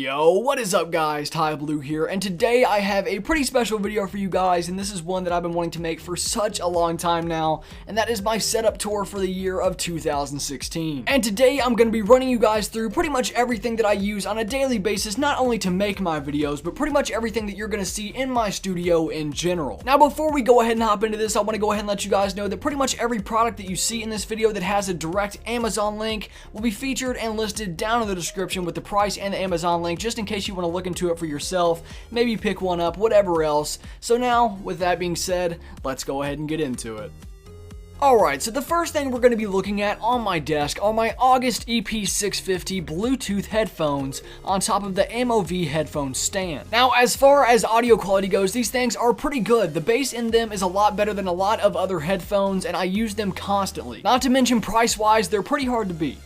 Yo, what is up guys, TyBlue here, and today I have a pretty special video for you guys, and this is one that I've been wanting to make for such a long time now, and that is my setup tour for the year of 2016. And today I'm going to be running you guys through pretty much everything that I use on a daily basis, not only to make my videos, but pretty much everything that you're going to see in my studio in general. Now before we go ahead and hop into this, I want to go ahead and let you guys know that pretty much every product that you see in this video that has a direct Amazon link will be featured and listed down in the description with the price and the Amazon link, just in case you want to look into it for yourself, maybe pick one up, whatever else. So now, with that being said, let's go ahead and get into it. Alright, so the first thing we're going to be looking at on my desk are my August EP650 Bluetooth headphones on top of the MOV headphone stand. Now, as far as audio quality goes, these things are pretty good. The bass in them is a lot better than a lot of other headphones, and I use them constantly. Not to mention price-wise, they're pretty hard to beat.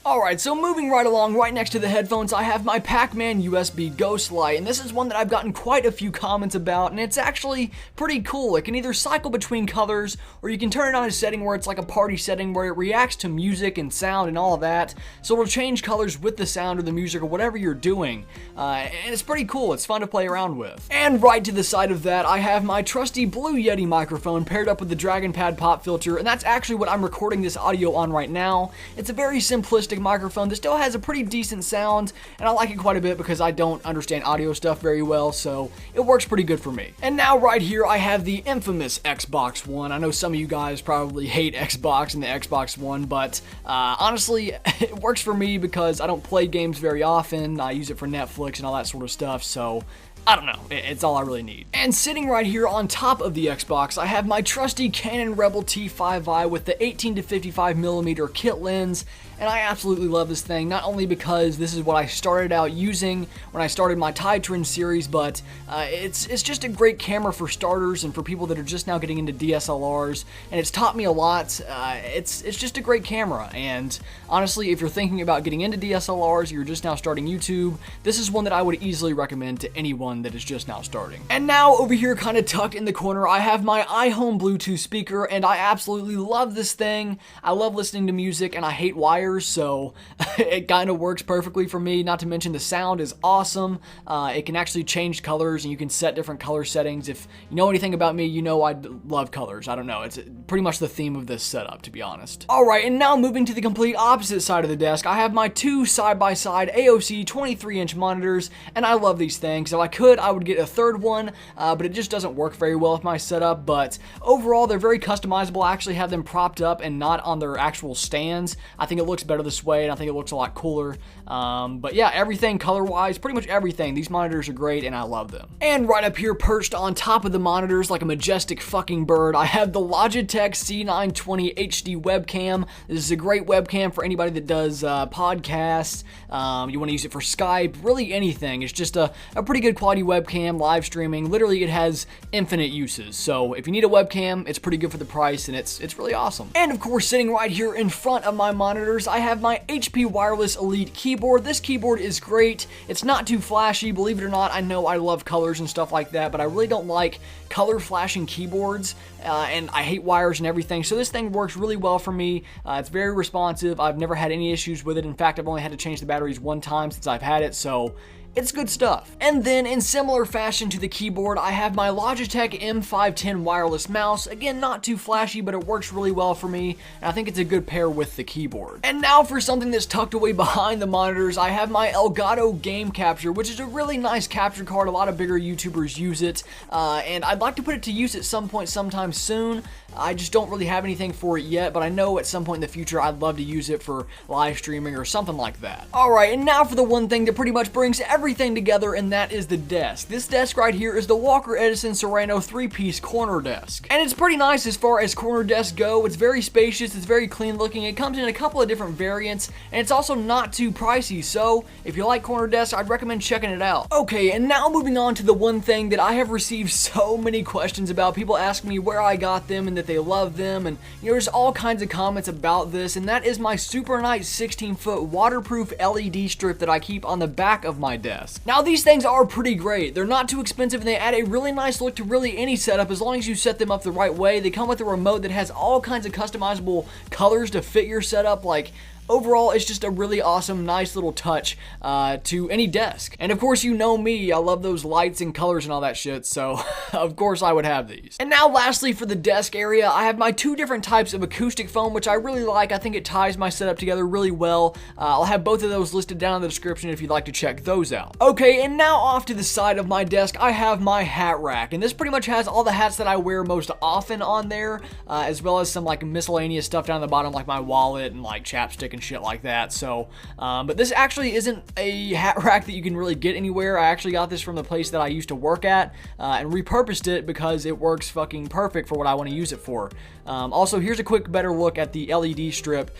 Alright, so moving right along, right next to the headphones, I have my Pac-Man USB Ghost Light, and this is one that I've gotten quite a few comments about, and it's actually pretty cool. It can either cycle between colors, or you can turn it on a setting where it's like a party setting where it reacts to music and sound and all of that, so it'll change colors with the sound or the music or whatever you're doing, and it's pretty cool. It's fun to play around with. And right to the side of that, I have my trusty Blue Yeti microphone paired up with the Dragon Pad pop filter, and that's actually what I'm recording this audio on right now. It's a very simplistic microphone that still has a pretty decent sound, and I like it quite a bit because I don't understand audio stuff very well, so it works pretty good for me. And now right here I have the infamous Xbox One. I know some of you guys probably hate Xbox and the Xbox One, but honestly it works for me because I don't play games very often. I use it for Netflix and all that sort of stuff, so I don't know, it's all I really need. And sitting right here on top of the Xbox, I have my trusty Canon Rebel T5i with the 18 to 55mm kit lens, and I absolutely love this thing, not only because this is what I started out using when I started my Titran series, but it's just a great camera for starters and for people that are just now getting into DSLRs, and it's taught me a lot. It's just a great camera, and honestly, if you're thinking about getting into DSLRs, or you're just now starting YouTube, this is one that I would easily recommend to anyone that is just now starting. And now over here, kind of tucked in the corner, I have my iHome Bluetooth speaker, and I absolutely love this thing. I love listening to music, and I hate wires, so it kind of works perfectly for me. Not to mention the sound is awesome. It can actually change colors, and you can set different color settings. If you know anything about me, you know I love colors. I don't know, it's pretty much the theme of this setup, to be honest. Alright, and now moving to the complete opposite side of the desk, I have my two side-by-side AOC 23-inch monitors, and I love these things. If I could, I would get a third one, but it just doesn't work very well with my setup. But overall, they're very customizable. I actually have them propped up and not on their actual stands. I think it looks better this way, and I think it looks a lot cooler. But yeah, everything color-wise, pretty much everything. These monitors are great, and I love them. And right up here, perched on top of the monitors like a majestic fucking bird, I have the Logitech C920 HD webcam. This is a great webcam for anybody that does podcasts. You want to use it for Skype, really anything. It's just a pretty good quality webcam, live streaming. Literally, it has infinite uses. So if you need a webcam, it's pretty good for the price, and it's really awesome. And of course, sitting right here in front of my monitors, I have my HP Wireless Elite keyboard. This keyboard is great. It's not too flashy, believe it or not. I know I love colors and stuff like that, but I really don't like color flashing keyboards, and I hate wires and everything. So this thing works really well for me. It's very responsive. I've never had any issues with it. In fact, I've only had to change the batteries one time since I've had it, so it's good stuff. And then in similar fashion to the keyboard, I have my Logitech M510 wireless mouse. Again, not too flashy, but it works really well for me, and I think it's a good pair with the keyboard. And now for something that's tucked away behind the monitors, I have my Elgato Game Capture, which is a really nice capture card. A lot of bigger YouTubers use it, and I'd like to put it to use at some point sometime soon. I just don't really have anything for it yet, but I know at some point in the future I'd love to use it for live streaming or something like that. Alright, and now for the one thing that pretty much brings everything together, and that is the desk. This desk right here is the Walker Edison Serrano 3-piece corner desk. And it's pretty nice as far as corner desks go. It's very spacious, it's very clean looking, it comes in a couple of different variants, and it's also not too pricey, so if you like corner desks, I'd recommend checking it out. Okay, and now moving on to the one thing that I have received so many questions about. People ask me where I got them and that they love them, and you know, there's all kinds of comments about this, and that is my Super Night 16-foot waterproof LED strip that I keep on the back of my desk. Now these things are pretty great. They're not too expensive, and they add a really nice look to really any setup as long as you set them up the right way. They come with a remote that has all kinds of customizable colors to fit your setup. Like, overall, it's just a really awesome, nice little touch to any desk. And of course, you know me, I love those lights and colors and all that shit, so of course I would have these. And now lastly, for the desk area, I have my two different types of acoustic foam, which I really like. I think it ties my setup together really well. I'll have both of those listed down in the description if you'd like to check those out. Okay, and now off to the side of my desk, I have my hat rack, and this pretty much has all the hats that I wear most often on there, as well as some like miscellaneous stuff down the bottom, like my wallet and like chapstick and shit like that. So, but this actually isn't a hat rack that you can really get anywhere. I actually got this from the place that I used to work at, and repurposed it because it works fucking perfect for what I want to use it for. Also, here's a quick better look at the LED strip,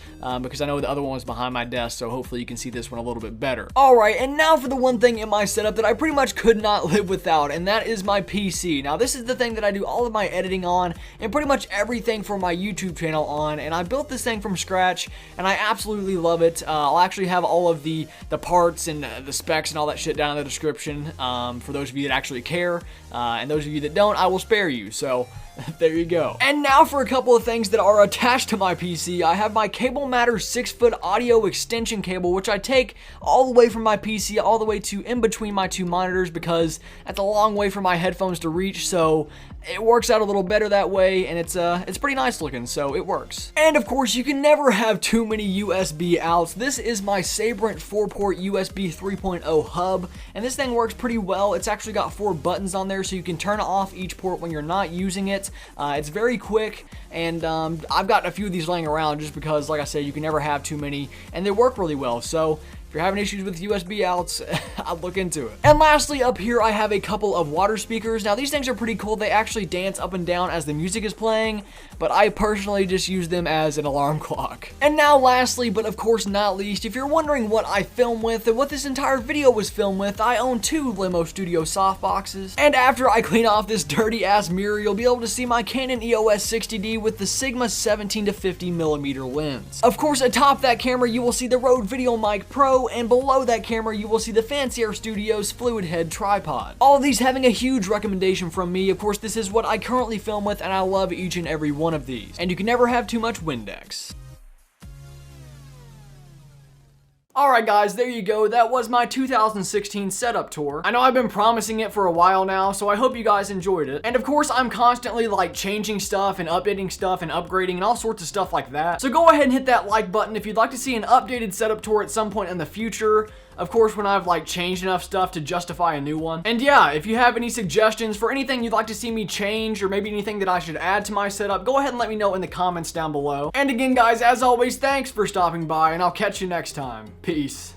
because I know the other one was behind my desk, so hopefully you can see this one a little bit better. Alright, and now for the one thing in my setup that I pretty much could not live without, and that is my PC. Now, this is the thing that I do all of my editing on, and pretty much everything for my YouTube channel on, and I built this thing from scratch, and I absolutely love it. I'll actually have all of the parts and the specs and all that shit down in the description, for those of you that actually care, and those of you that don't, I will spare you, so there you go. And now for a couple of things that are attached to my PC. I have my Cable Matter 6-foot audio extension cable, which I take all the way from my PC all the way to in between my two monitors, because that's a long way for my headphones to reach, so it works out a little better that way, and it's pretty nice looking, so it works. And of course, you can never have too many USB outs. This is my Sabrent 4-port USB 3.0 hub, and this thing works pretty well. It's actually got 4 buttons on there, so you can turn off each port when you're not using it. It's very quick, and I've got a few of these laying around just because, like I said, you can never have too many, and they work really well. So if you're having issues with USB outs, I'd look into it. And lastly, up here, I have a couple of water speakers. Now, these things are pretty cool. They actually dance up and down as the music is playing, but I personally just use them as an alarm clock. And now lastly, but of course not least, if you're wondering what I film with and what this entire video was filmed with, I own 2 Limo Studio softboxes. And after I clean off this dirty ass mirror, you'll be able to see my Canon EOS 60D with the Sigma 17 to 50mm lens. Of course, atop that camera, you will see the Rode VideoMic Pro, and below that camera, you will see the Fancier Studios Fluid Head tripod. All of these having a huge recommendation from me. Of course, this is what I currently film with, and I love each and every one of these. And you can never have too much Windex. Alright guys, there you go. That was my 2016 setup tour. I know I've been promising it for a while now, so I hope you guys enjoyed it. And of course, I'm constantly like changing stuff and updating stuff and upgrading and all sorts of stuff like that. So go ahead and hit that like button if you'd like to see an updated setup tour at some point in the future. Of course, when I've like changed enough stuff to justify a new one. And yeah, if you have any suggestions for anything you'd like to see me change, or maybe anything that I should add to my setup, go ahead and let me know in the comments down below. And again guys, as always, thanks for stopping by, and I'll catch you next time. Peace.